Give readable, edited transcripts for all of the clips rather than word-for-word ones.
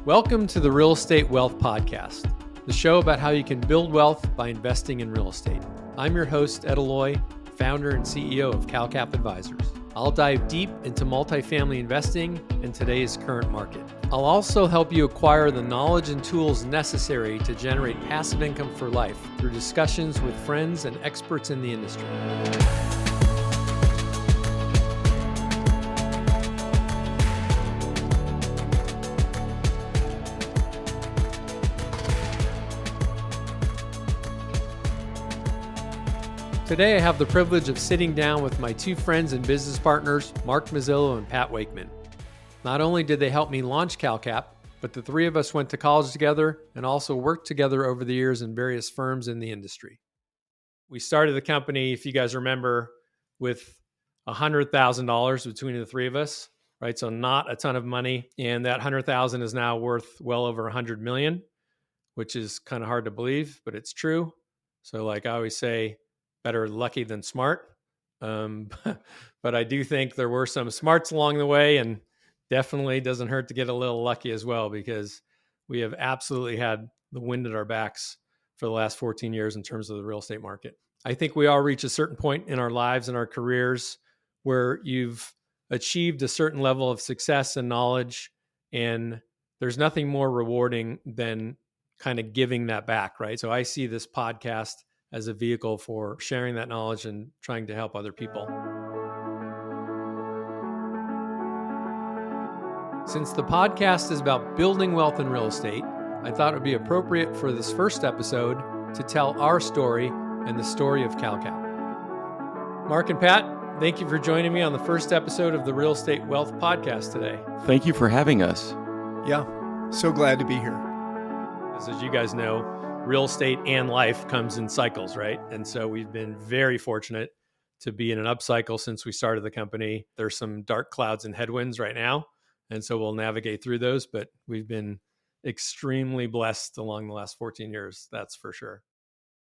Welcome to the Real Estate Wealth Podcast, the show about how you can build wealth by investing in real estate. I'm your host, Aloe, founder and CEO of CALCAP Advisors. I'll dive deep into multifamily investing in today's current market. I'll also help you acquire the knowledge and tools necessary to generate passive income for life through discussions with friends and experts in the industry. Today, I have the privilege of sitting down with my two friends and business partners, Mozilo and Pat Wakeman. Not only did they help me launch CALCAP, but the three of us went to college together and also worked together over the years in various firms in the industry. We started the company, if you guys remember, with $100,000 between the three of us, right? So not a ton of money. And that $100,000 is now worth well over $100 million, which is kind of hard to believe, but it's true. So like I always say, better lucky than smart. But I do think there were some smarts along the way, and definitely doesn't hurt to get a little lucky as well, because we have absolutely had the wind at our backs for the last 14 years in terms of the real estate market. I think we all reach a certain point in our lives and our careers where you've achieved a certain level of success and knowledge, and there's nothing more rewarding than kind of giving that back, right? So I see this podcast as a vehicle for sharing that knowledge and trying to help other people. Since the podcast is about building wealth in real estate, I thought it would be appropriate for this first episode to tell our story and the story of CALCAP. Mark and Pat, thank you for joining me on the first episode of the Real Estate Wealth Podcast today. Thank you for having us. Yeah, so glad to be here. As you guys know, real estate and life comes in cycles, right? And so we've been very fortunate to be in an upcycle since we started the company. There's some dark clouds and headwinds right now, and so we'll navigate through those, but we've been extremely blessed along the last 14 years, that's for sure.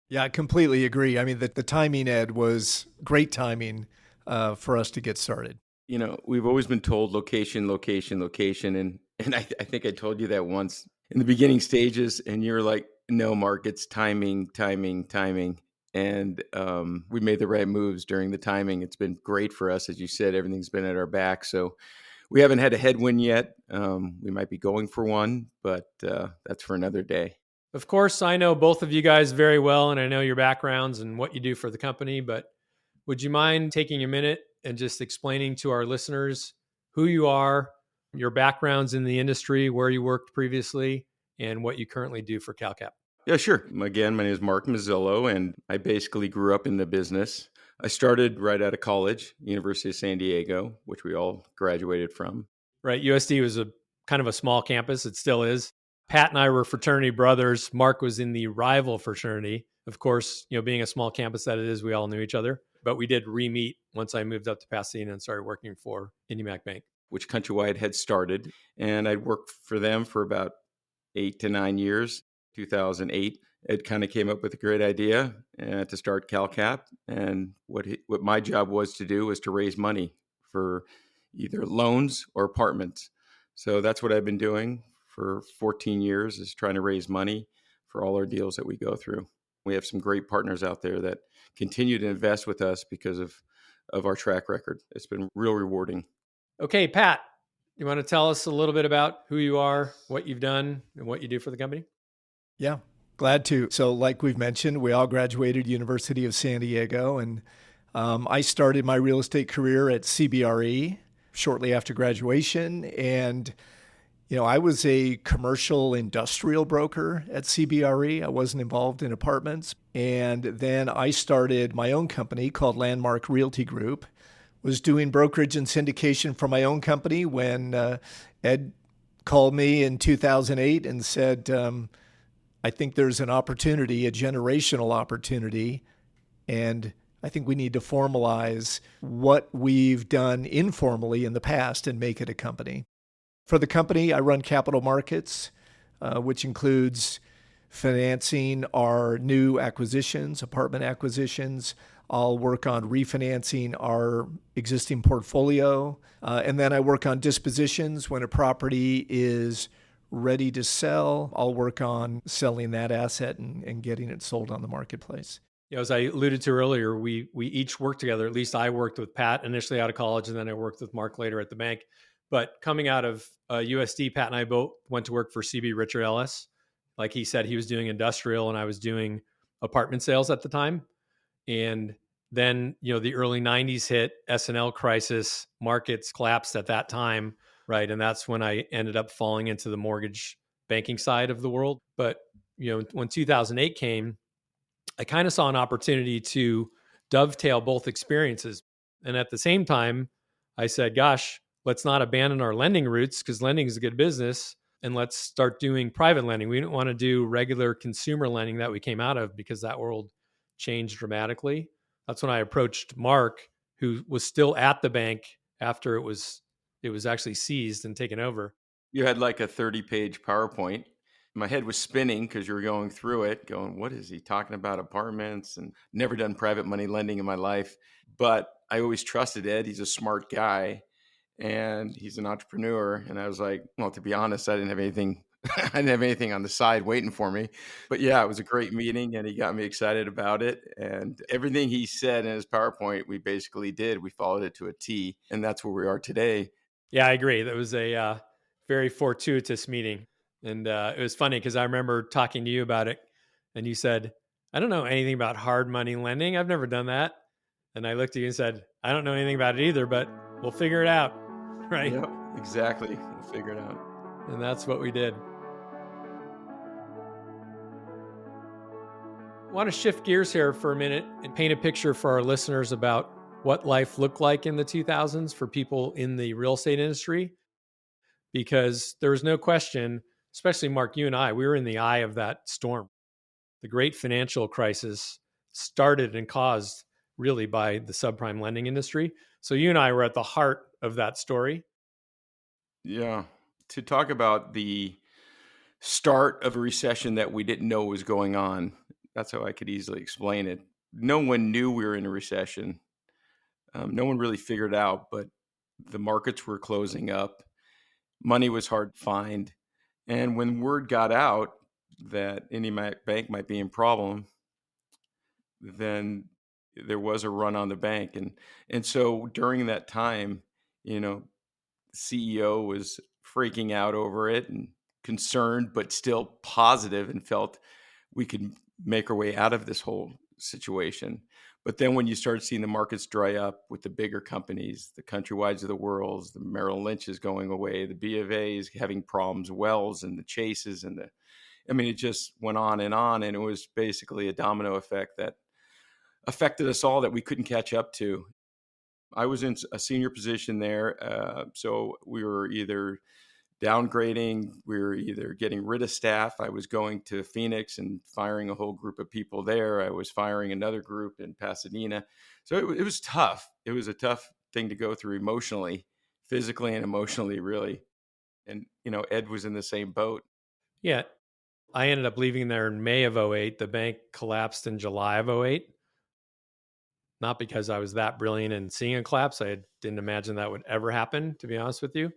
Yeah, I completely agree. I mean, the timing, Ed, was great timing for us to get started. You know, we've always been told location, location, location. And I think I told you that once in the beginning stages, and you're like, no, Mark, it's timing, timing, timing. And we made the right moves during the timing. It's been great for us. As you said, everything's been at our back. So we haven't had a headwind yet. We might be going for one, but that's for another day. Of course, I know both of you guys very well, and I know your backgrounds and what you do for the company, but would you mind taking a minute and just explaining to our listeners who you are, your backgrounds in the industry, where you worked previously, and what you currently do for CALCAP? Yeah, sure. Again, my name is Mark Mozilo, and I basically grew up in the business. I started right out of college, University of San Diego, which we all graduated from. Right. USD was a kind of a small campus. It still is. Pat and I were fraternity brothers. Mark was in the rival fraternity. Of course, you know, being a small campus that it is, we all knew each other. But we did re-meet once I moved up to Pasadena and started working for IndyMac Bank, which Countrywide had started. And I'd worked for them for about 8 to 9 years. 2008, Ed kind of came up with a great idea to start CALCAP. And what my job was to do was to raise money for either loans or apartments. So that's what I've been doing for 14 years, is trying to raise money for all our deals that we go through. We have some great partners out there that continue to invest with us because of our track record. It's been real rewarding. Okay, Pat, you want to tell us a little bit about who you are, what you've done, and what you do for the company? Yeah, glad to. So like we've mentioned, we all graduated University of San Diego, and I started my real estate career at CBRE shortly after graduation. And, you know, I was a commercial industrial broker at CBRE. I wasn't involved in apartments. And then I started my own company called Landmark Realty Group, was doing brokerage and syndication for my own company when Ed called me in 2008 and said, I think there's an opportunity, a generational opportunity, and I think we need to formalize what we've done informally in the past and make it a company. For the company, I run capital markets, which includes financing our new acquisitions, apartment acquisitions. I'll work on refinancing our existing portfolio. And then I work on dispositions when a property is ready to sell, I'll work on selling that asset and getting it sold on the marketplace. As I alluded to earlier, we each worked together. At least I worked with Pat initially out of college, and then I worked with Mark later at the bank. But coming out of USD, Pat and I both went to work for CB Richard Ellis. Like he said, he was doing industrial, and I was doing apartment sales at the time. And then, the early 90s hit, S&L crisis, markets collapsed at that time, right? And that's when I ended up falling into the mortgage banking side of the world. But, when 2008 came, I kind of saw an opportunity to dovetail both experiences. And at the same time, I said, gosh, let's not abandon our lending roots because lending is a good business. And let's start doing private lending. We didn't want to do regular consumer lending that we came out of because that world changed dramatically. That's when I approached Mark, who was still at the bank after it was actually seized and taken over. You had like a 30-page PowerPoint. My head was spinning because you were going through it, going, what is he talking about? Apartments, and never done private money lending in my life. But I always trusted Ed. He's a smart guy and he's an entrepreneur. And I was like, well, to be honest, I didn't have anything. I didn't have anything on the side waiting for me. But yeah, it was a great meeting and he got me excited about it. And everything he said in his PowerPoint, we basically did. We followed it to a T. And that's where we are today. Yeah, I agree. That was a very fortuitous meeting. And it was funny because I remember talking to you about it and you said, I don't know anything about hard money lending. I've never done that. And I looked at you and said, I don't know anything about it either, but we'll figure it out. Right? Yep, exactly. We'll figure it out. And that's what we did. I want to shift gears here for a minute and paint a picture for our listeners about what life looked like in the 2000s for people in the real estate industry. Because there was no question, especially Mark, you and I, we were in the eye of that storm. The great financial crisis started and caused really by the subprime lending industry. So you and I were at the heart of that story. Yeah. To talk about the start of a recession that we didn't know was going on, that's how I could easily explain it. No one knew we were in a recession. No one really figured out, but the markets were closing up. Money was hard to find. And when word got out that any bank might be in problem, then there was a run on the bank. And so during that time, the CEO was freaking out over it and concerned, but still positive and felt we could make our way out of this whole situation. But then when you start seeing the markets dry up with the bigger companies, the Countrywides of the world, the Merrill Lynch's going away, the B of A's having problems, Wells and the Chases it just went on. And it was basically a domino effect that affected us all that we couldn't catch up to. I was in a senior position there. So we were either downgrading, we were either getting rid of staff. I was going to Phoenix and firing a whole group of people there. I was firing another group in Pasadena. So it was tough. It was a tough thing to go through emotionally, physically and emotionally, really. And, Ed was in the same boat. Yeah. I ended up leaving there in May of 08. The bank collapsed in July of 08. Not because I was that brilliant in seeing a collapse. I didn't imagine that would ever happen, to be honest with you.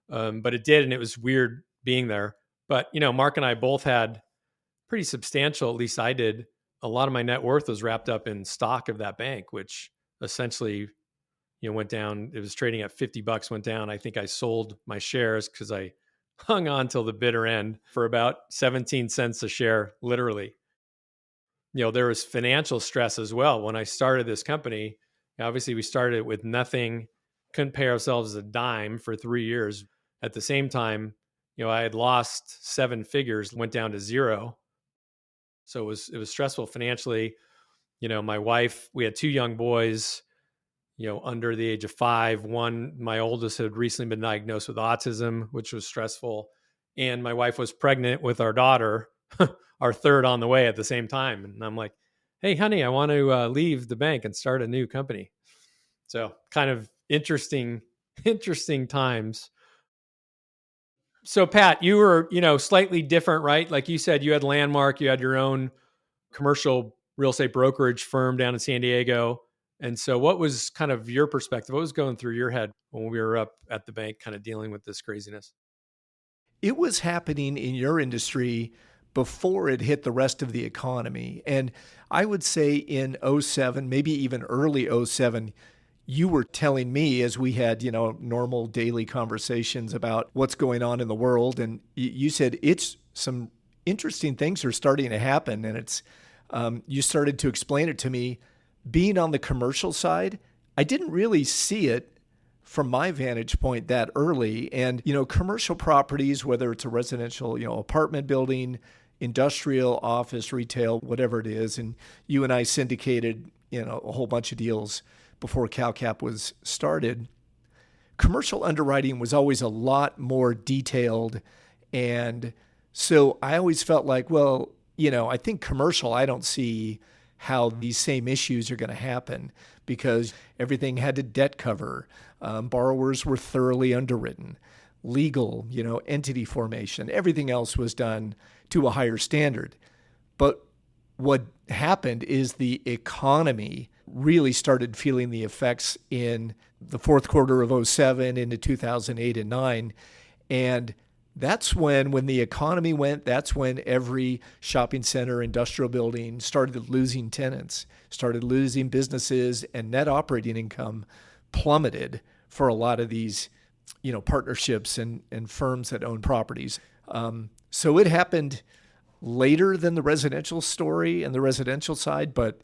But it did, and it was weird being there. But, Mark and I both had pretty substantial, at least I did, a lot of my net worth was wrapped up in stock of that bank, which essentially, went down. It was trading at $50, went down. I think I sold my shares because I hung on till the bitter end for about 17 cents a share, literally. There was financial stress as well. When I started this company, obviously we started with nothing, couldn't pay ourselves a dime for 3 years. At the same time, I had lost 7 figures, went down to zero. So it was stressful financially. My wife, we had 2 young boys, under the age of 5. One, my oldest, had recently been diagnosed with autism, which was stressful. And my wife was pregnant with our daughter, our third on the way at the same time. And I'm like, hey, honey, I want to leave the bank and start a new company. So kind of interesting times. So Pat, you were, slightly different, right? Like you said, you had Landmark, you had your own commercial real estate brokerage firm down in San Diego. And so what was kind of your perspective? What was going through your head when we were up at the bank kind of dealing with this craziness? it was happening in your industry before it hit the rest of the economy. And I would say in '07, maybe even early '07, you were telling me as we had, normal daily conversations about what's going on in the world. And you said it's some interesting things are starting to happen. And you started to explain it to me. Being on the commercial side, I didn't really see it from my vantage point that early. And, commercial properties, whether it's a residential, apartment building, industrial, office, retail, whatever it is. And you and I syndicated, a whole bunch of deals before CalCap was started. Commercial underwriting was always a lot more detailed. And so I always felt like, well, I think commercial, I don't see how these same issues are going to happen because everything had to debt cover. Borrowers were thoroughly underwritten. Legal, entity formation, everything else was done to a higher standard. But what happened is the economy really started feeling the effects in the fourth quarter of '07 into 2008 and 9. And that's when the economy went, that's when every shopping center, industrial building started losing tenants, started losing businesses, and net operating income plummeted for a lot of these, partnerships and firms that own properties. So it happened later than the residential story and the residential side, but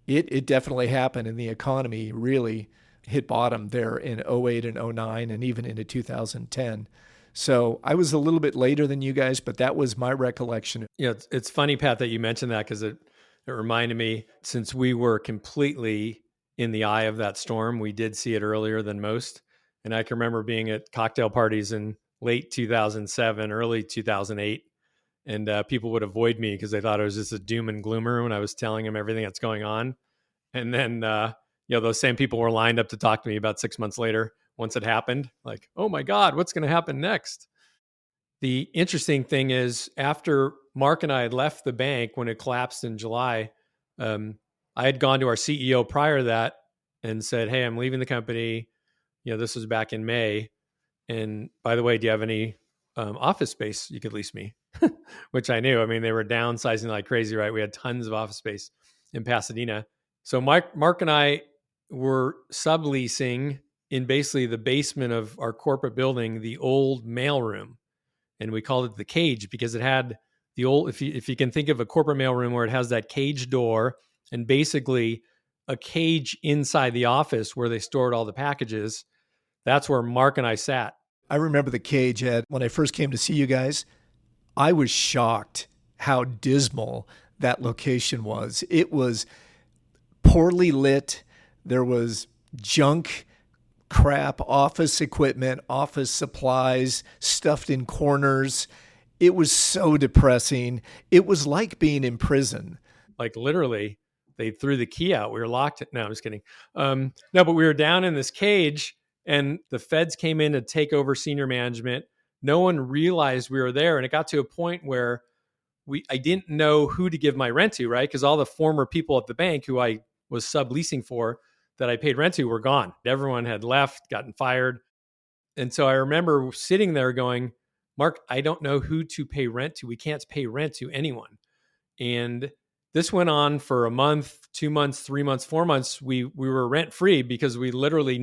it definitely happened, and the economy really hit bottom there in '08 and '09 and even into 2010. So I was a little bit later than you guys, but that was my recollection. It's funny, Pat, that you mentioned that because it reminded me, since we were completely in the eye of that storm, we did see it earlier than most. And I can remember being at cocktail parties in late 2007, early 2008, and people would avoid me because they thought I was just a doom and gloomer when I was telling them everything that's going on. And then, those same people were lined up to talk to me about 6 months later once it happened. Like, oh my God, what's going to happen next? The interesting thing is, after Mark and I had left the bank when it collapsed in July, I had gone to our CEO prior to that and said, hey, I'm leaving the company. This was back in May. And by the way, do you have any office space you could lease me? Which I knew. I mean, they were downsizing like crazy, right? We had tons of office space in Pasadena. So Mark and I were subleasing in basically the basement of our corporate building, the old mailroom. And we called it the cage because it had the old, if you can think of a corporate mailroom where it has that cage door and basically a cage inside the office where they stored all the packages. That's where Mark and I sat. I remember the cage, Ed. When I first came to see you guys, I was shocked how dismal that location was. It was poorly lit. There was junk, crap, office equipment, office supplies stuffed in corners. It was so depressing. It was like being in prison. Like literally, they threw the key out. We were locked. No, I'm just kidding. No, but we were down in this cage and the feds came in to take over senior management. No one realized we were there. And it got to a point where I didn't know who to give my rent to, right? Because all the former people at the bank who I was subleasing for that I paid rent to were gone. Everyone had left, gotten fired. And so I remember sitting there going, Mark, I don't know who to pay rent to. We can't pay rent to anyone. And this went on for a month, 2 months, 3 months, 4 months. We were rent free because we literally,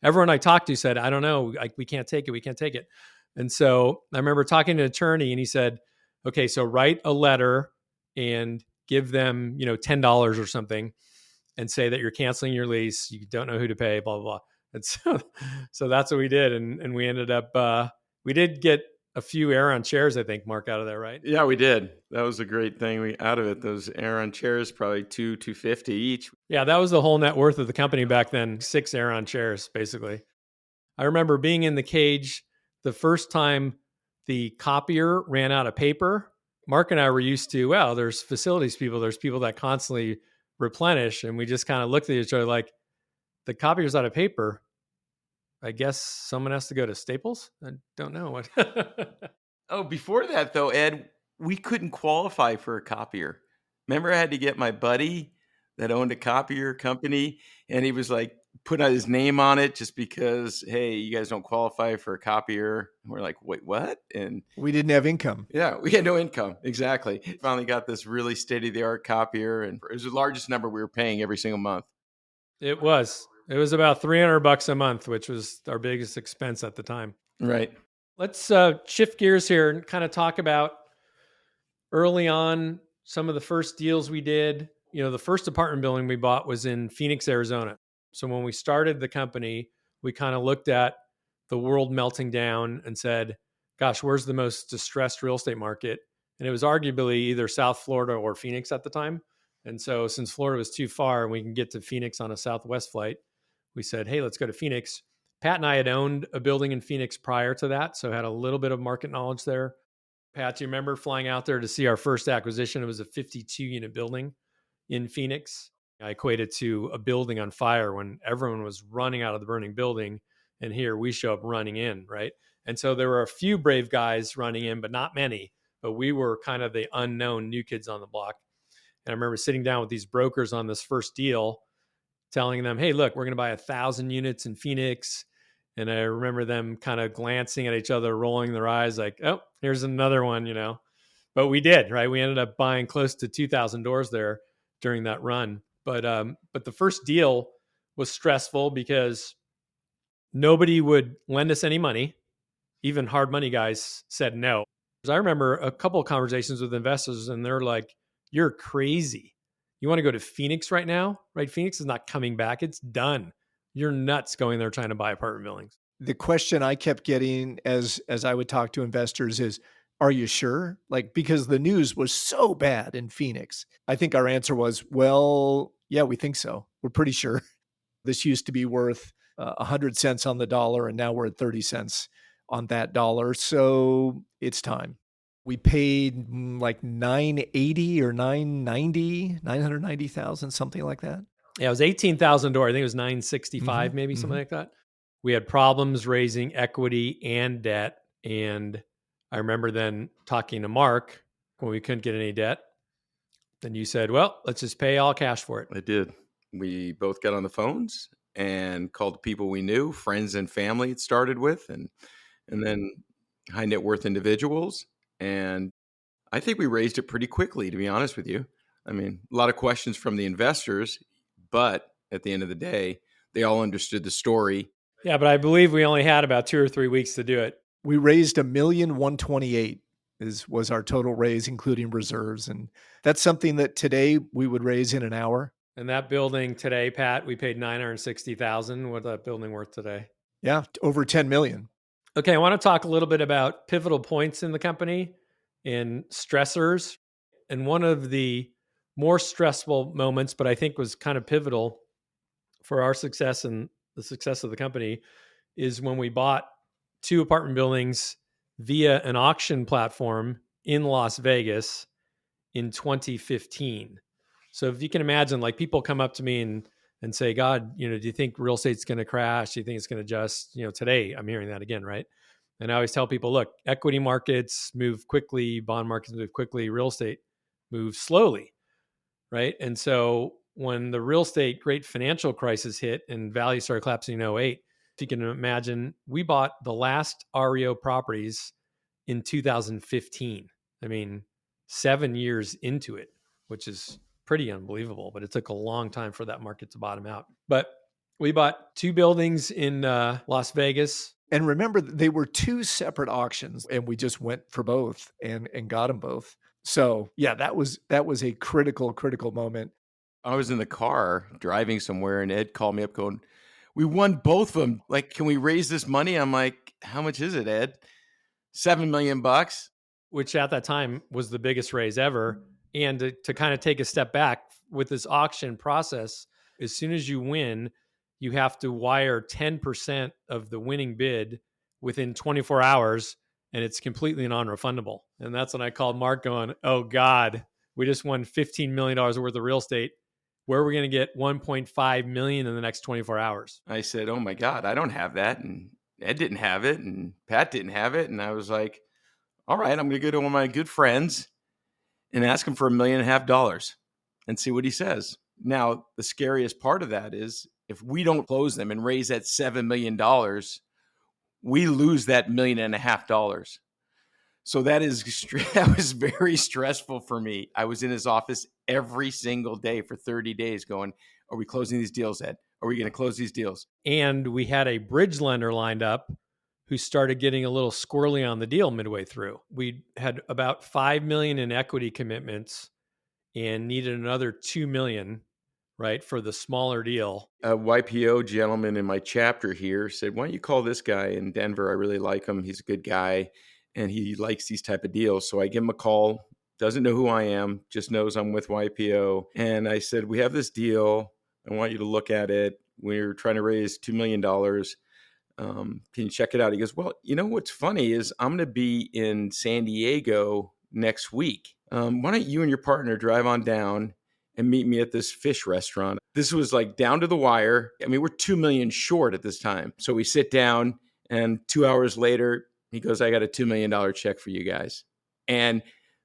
everyone I talked to said, I don't know, we can't take it. We can't take it. And so I remember talking to an attorney and he said, okay, so write a letter and give them, $10 or something and say that you're canceling your lease. You don't know who to pay, blah, blah, blah. And so that's what we did. And we ended up, we did get a few Aeron chairs, I think, Mark, out of there, right? Yeah, we did. That was a great thing out of it. Those Aeron chairs, probably $250 each. Yeah, that was the whole net worth of the company back then. 6 Aeron chairs, basically. I remember being in the cage the first time the copier ran out of paper. Mark and I were used to, well, there's facilities people, there's people that constantly replenish. And we just kind of looked at each other like, the copier's out of paper. I guess someone has to go to Staples. I don't know what. Oh, before that though, Ed, we couldn't qualify for a copier. Remember, I had to get my buddy that owned a copier company, and he was like, put his name on it just because, hey, you guys don't qualify for a copier. And we're like, wait, what? And we didn't have income. Yeah, we had no income. Exactly. Finally got this really state-of-the-art copier, and it was the largest number we were paying every single month. It was about $300 a month, which was our biggest expense at the time. Right. Let's shift gears here and kind of talk about early on some of the first deals we did. The first apartment building we bought was in Phoenix, Arizona. So when we started the company, we kind of looked at the world melting down and said, gosh, where's the most distressed real estate market? And it was arguably either South Florida or Phoenix at the time. And so since Florida was too far and we can get to Phoenix on a Southwest flight, we said, hey, let's go to Phoenix. Pat and I had owned a building in Phoenix prior to that, so had a little bit of market knowledge there. Pat, do you remember flying out there to see our first acquisition? It was a 52-unit building in Phoenix. I equated to a building on fire when everyone was running out of the burning building. And here we show up running in, right? And so there were a few brave guys running in, but not many. But we were kind of the unknown new kids on the block. And I remember sitting down with these brokers on this first deal, telling them, hey, look, we're going to buy 1,000 units in Phoenix. And I remember them kind of glancing at each other, rolling their eyes like, oh, here's another one, But we did, right? We ended up buying close to 2,000 doors there during that run. But the first deal was stressful because nobody would lend us any money. Even hard money guys said no. I remember a couple of conversations with investors and they're like, you're crazy. You want to go to Phoenix right now? Right? Phoenix is not coming back. It's done. You're nuts going there trying to buy apartment buildings. The question I kept getting as I would talk to investors is, are you sure? Because the news was so bad in Phoenix. I think our answer was, well, yeah, we think so. We're pretty sure. This used to be worth 100 cents on the dollar, and now we're at 30 cents on that dollar. So it's time. We paid like $980 or $990,000, something like that. Yeah, it was $18,000 door. I think it was $965, maybe something like that. We had problems raising equity and debt. And I remember then talking to Mark when we couldn't get any debt. Then you said, well, let's just pay all cash for it. I did. We both got on the phones and called the people we knew, friends and family it started with, and then high net worth individuals. And I think we raised it pretty quickly, to be honest with you. I mean, a lot of questions from the investors, but at the end of the day, they all understood the story. Yeah, but I believe we only had about 2 or 3 weeks to do it. We raised $1,128,000 was our total raise, including reserves. And that's something that today we would raise in an hour. And that building today, Pat, we paid $960,000. What's that building worth today? Yeah, over $10 million. Okay, I want to talk a little bit about pivotal points in the company and stressors. And one of the more stressful moments, but I think was kind of pivotal for our success and the success of the company, is when we bought 2 apartment buildings via an auction platform in Las Vegas in 2015. So if you can imagine, like, people come up to me and say, God, do you think real estate's going to crash? Do you think it's going to adjust? Today I'm hearing that again, right? And I always tell people, look, equity markets move quickly, bond markets move quickly, real estate moves slowly, right? And so when the real estate great financial crisis hit and values started collapsing in 2008, if you can imagine, we bought the last REO properties in 2015. I mean, 7 years into it, which is pretty unbelievable, but it took a long time for that market to bottom out. But we bought 2 buildings in Las Vegas. And remember, they were 2 separate auctions, and we just went for both and got them both. So yeah, that was a critical moment. I was in the car driving somewhere, and Ed called me up going, we won both of them. Like, can we raise this money? I'm like, how much is it, Ed? $7 million. Which at that time was the biggest raise ever. And to kind of take a step back with this auction process, as soon as you win, you have to wire 10% of the winning bid within 24 hours, and it's completely non-refundable. And that's when I called Mark going, oh God, we just won $15 million worth of real estate. Where are we going to get $1.5 million in the next 24 hours? I said, oh my God, I don't have that. And Ed didn't have it, and Pat didn't have it. And I was like, all right, I'm going to go to one of my good friends and ask him for $1.5 million and see what he says. Now, the scariest part of that is if we don't close them and raise that $7 million, we lose that $1.5 million. So that was very stressful for me. I was in his office every single day for 30 days going, are we closing these deals, Ed? Are we going to close these deals? And we had a bridge lender lined up who started getting a little squirrely on the deal midway through. We had about $5 million in equity commitments and needed another $2 million, right, for the smaller deal. A YPO gentleman in my chapter here said, why don't you call this guy in Denver? I really like him. He's a good guy and he likes these type of deals. So I give him a call, doesn't know who I am, just knows I'm with YPO. And I said, we have this deal. I want you to look at it. We're trying to raise $2 million. Can you check it out? He goes, well, you know, what's funny is I'm going to be in San Diego next week. Why don't you and your partner drive on down and meet me at this fish restaurant? This was like down to the wire. I mean, we're 2 million short at this time. So we sit down and 2 hours later, he goes, I got a $2 million check for you guys. And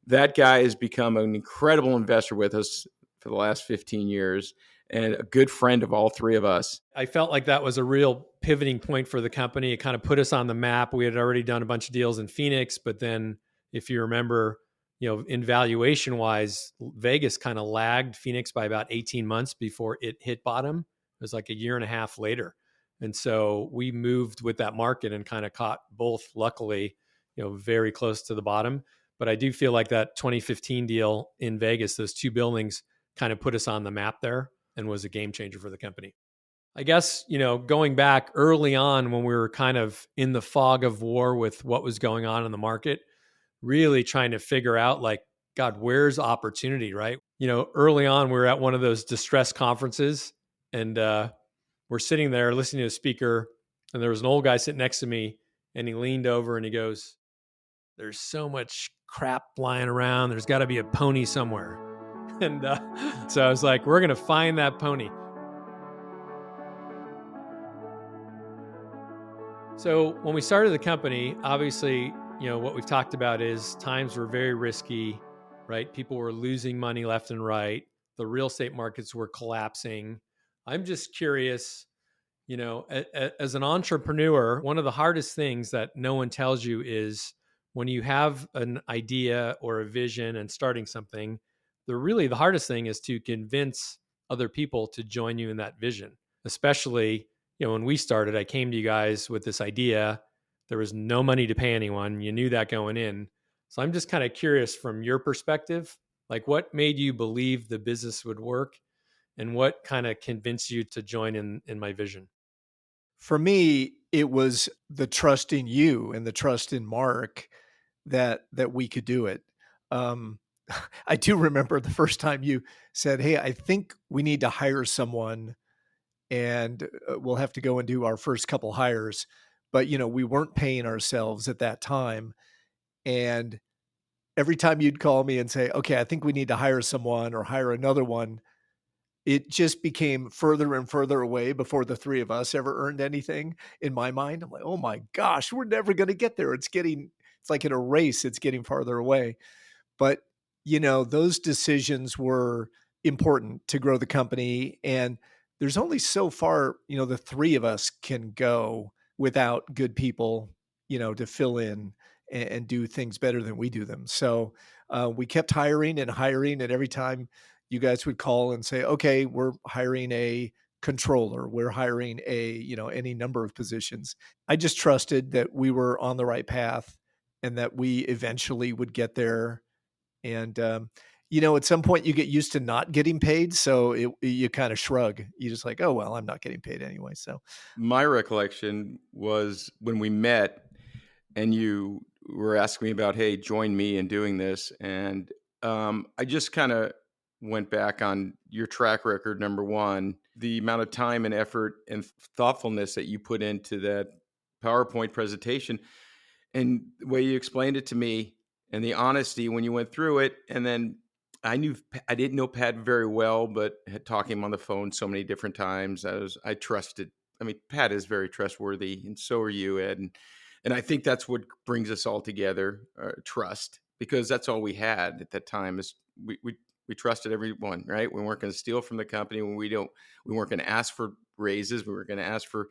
that guy has become an incredible investor with us for the last 15 years and a good friend of all three of us. I felt like that was a real pivoting point for the company. It kind of put us on the map. We had already done a bunch of deals in Phoenix, but then if you remember, you know, in valuation wise, Vegas kind of lagged Phoenix by about 18 months before it hit bottom. It was like a year and a half later. And so we moved with that market and kind of caught both, luckily, you know, very close to the bottom. But I do feel like that 2015 deal in Vegas, those two buildings kind of put us on the map there and was a game changer for the company. I guess, you know, going back early on when we were kind of in the fog of war with what was going on in the market, really trying to figure out like, God, where's opportunity, right? You know, early on, we were at one of those distress conferences and we're sitting there listening to a speaker and there was an old guy sitting next to me and he leaned over and he goes, there's so much crap lying around. There's got to be a pony somewhere. And so I was like, we're going to find that pony. So when we started the company, obviously, you know, what we've talked about is times were very risky, right? People were losing money left and right. The real estate markets were collapsing. I'm just curious, you know, as an entrepreneur, one of the hardest things that no one tells you is when you have an idea or a vision and starting something, the hardest thing is to convince other people to join you in that vision. Especially, you know, when we started, I came to you guys with this idea. There was no money to pay anyone. You knew that going in. So I'm just kind of curious from your perspective, like what made you believe the business would work and what kind of convinced you to join in my vision? For me, it was the trust in you and the trust in Mark that we could do it. I do remember the first time you said, hey, I think we need to hire someone and we'll have to go and do our first couple hires. But, you know, we weren't paying ourselves at that time. And every time you'd call me and say, okay, I think we need to hire someone or hire another one, it just became further and further away before the three of us ever earned anything in my mind. I'm like, oh my gosh, we're never going to get there. It's like in a race, it's getting farther away. But, you know, those decisions were important to grow the company. And there's only so far, you know, the three of us can go without good people, you know, to fill in and do things better than we do them. So we kept hiring, and every time you guys would call and say, okay, we're hiring a controller, we're hiring a, you know, any number of positions. I just trusted that we were on the right path and that we eventually would get there. And, you know, at some point you get used to not getting paid. So you kind of shrug. You just like, oh, well, I'm not getting paid anyway. So my recollection was when we met and you were asking me about, hey, join me in doing this. And I just kind of went back on your track record. Number one, the amount of time and effort and thoughtfulness that you put into that PowerPoint presentation and the way you explained it to me and the honesty when you went through it. And then I didn't know Pat very well, but had talked to him on the phone so many different times. I trusted. I mean, Pat is very trustworthy, and so are you, Ed. And I think that's what brings us all together, trust, because that's all we had at that time. Is we trusted everyone, right? We weren't going to steal from the company. We weren't going to ask for raises. We were going to ask for,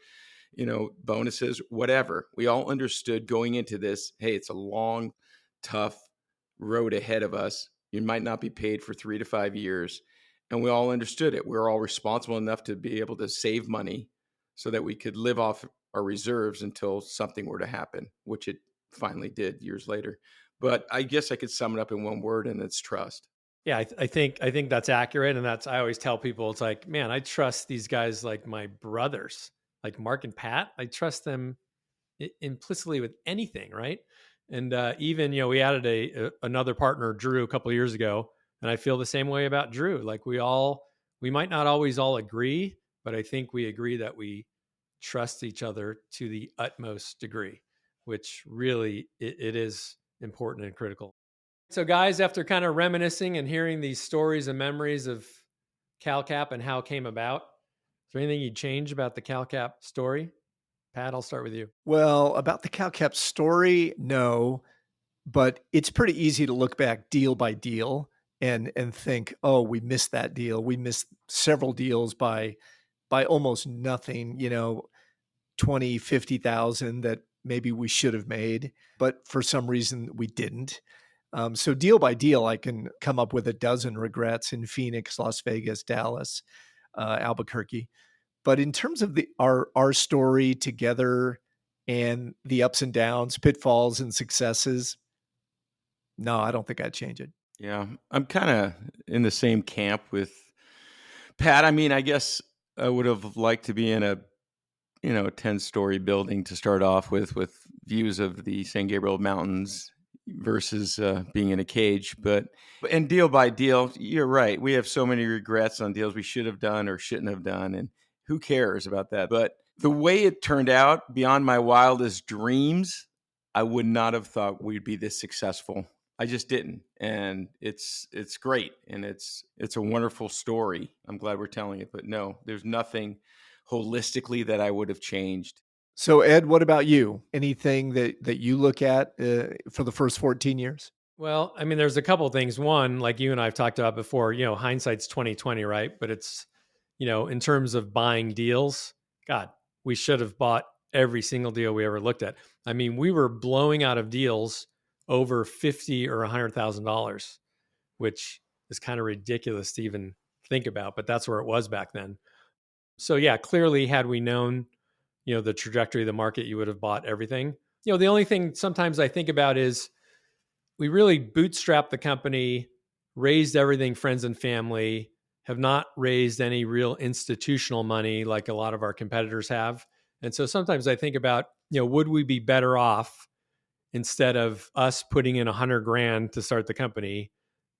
bonuses, whatever. We all understood going into this, hey, it's a long, tough road ahead of us. You might not be paid for 3 to 5 years. And we all understood it. We were all responsible enough to be able to save money so that we could live off our reserves until something were to happen, which it finally did years later. But I guess I could sum it up in one word, and it's trust. Yeah, I think that's accurate. And I always tell people, it's like, man, I trust these guys like my brothers, like Mark and Pat. I trust them implicitly with anything, right? And even, we added another partner, Drew, a couple of years ago, and I feel the same way about Drew. Like we might not always all agree, but I think we agree that we trust each other to the utmost degree, which really it is important and critical. So guys, after kind of reminiscing and hearing these stories and memories of CalCap and how it came about, is there anything you'd change about the CalCap story? Pat, I'll start with you. Well, about the CalCap story, no, but it's pretty easy to look back deal by deal and think, oh, we missed that deal. We missed several deals by almost nothing, 20, 50,000 that maybe we should have made, but for some reason we didn't. So deal by deal, I can come up with a dozen regrets in Phoenix, Las Vegas, Dallas, Albuquerque. But in terms of our story together and the ups and downs, pitfalls and successes, no, I don't think I'd change it. Yeah, I'm kind of in the same camp with Pat. I mean, I guess I would have liked to be in a 10-story building to start off with views of the San Gabriel Mountains versus being in a cage. And deal by deal, you're right. We have so many regrets on deals we should have done or shouldn't have done. And who cares about that? But the way it turned out, beyond my wildest dreams, I would not have thought we'd be this successful. I just didn't. And it's great. And it's a wonderful story. I'm glad we're telling it. But no, there's nothing holistically that I would have changed. So Ed, what about you? Anything that you look at for the first 14 years? Well, I mean, there's a couple of things. One, like you and I've talked about before, hindsight's 2020, right? But it's, in terms of buying deals, God, we should have bought every single deal we ever looked at. I mean, we were blowing out of deals over $50,000 or $100,000, which is kind of ridiculous to even think about, but that's where it was back then. So yeah, clearly had we known, the trajectory of the market, you would have bought everything. The only thing sometimes I think about is we really bootstrapped the company, raised everything friends and family, have not raised any real institutional money like a lot of our competitors have. And so sometimes I think about, would we be better off instead of us putting in $100,000 to start the company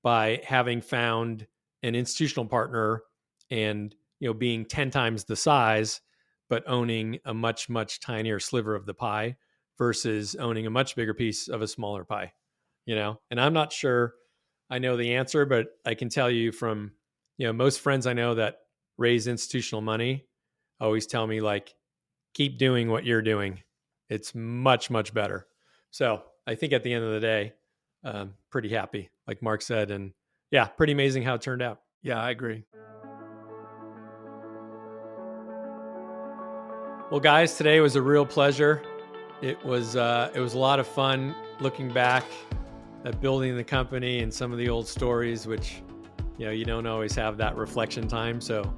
by having found an institutional partner and, being 10 times the size, but owning a much, much tinier sliver of the pie versus owning a much bigger piece of a smaller pie, And I'm not sure I know the answer, but I can tell you from, most friends I know that raise institutional money always tell me, like, keep doing what you're doing. It's much, much better. So I think at the end of the day, pretty happy, like Mark said, and yeah, pretty amazing how it turned out. Yeah, I agree. Well, guys, today was a real pleasure. It was a lot of fun looking back at building the company and some of the old stories, which, you don't always have that reflection time. So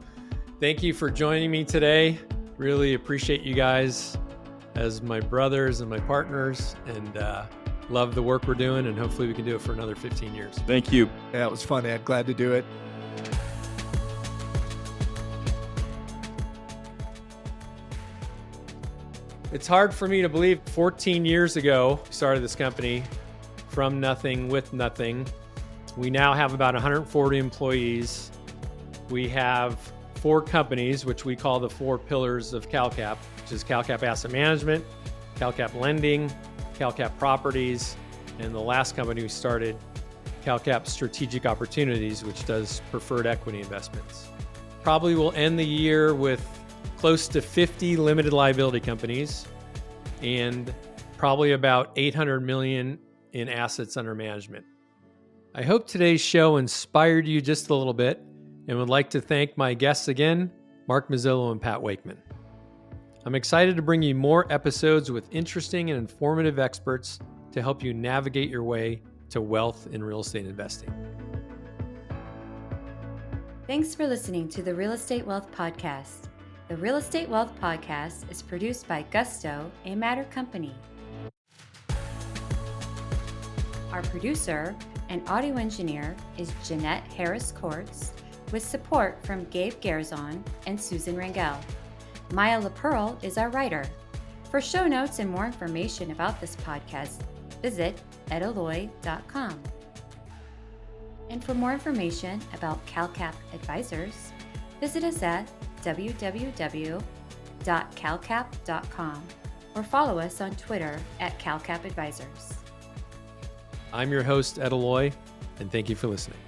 thank you for joining me today. Really appreciate you guys as my brothers and my partners, and love the work we're doing, and hopefully we can do it for another 15 years. Thank you. Yeah, it was fun, Ed. Glad to do it. It's hard for me to believe 14 years ago, we started this company from nothing with nothing. We now have about 140 employees. We have 4 companies, which we call the 4 pillars of CalCap, which is CalCap Asset Management, CalCap Lending, CalCap Properties, and the last company we started, CalCap Strategic Opportunities, which does preferred equity investments. Probably will end the year with close to 50 limited liability companies and probably about $800 million in assets under management. I hope today's show inspired you just a little bit and would like to thank my guests again, Mark Mozilo and Pat Wakeman. I'm excited to bring you more episodes with interesting and informative experts to help you navigate your way to wealth in real estate investing. Thanks for listening to the Real Estate Wealth Podcast. The Real Estate Wealth Podcast is produced by Gusto, a Matter company. Our producer and audio engineer is Jeanette Harris-Courts, with support from Gabe Garzon and Susan Rangel. Maya LaPearl is our writer. For show notes and more information about this podcast, visit aloe.com. And for more information about CALCAP Advisors, visit us at www.calcap.com or follow us on Twitter at CALCAP Advisors. I'm your host, Aloe, and thank you for listening.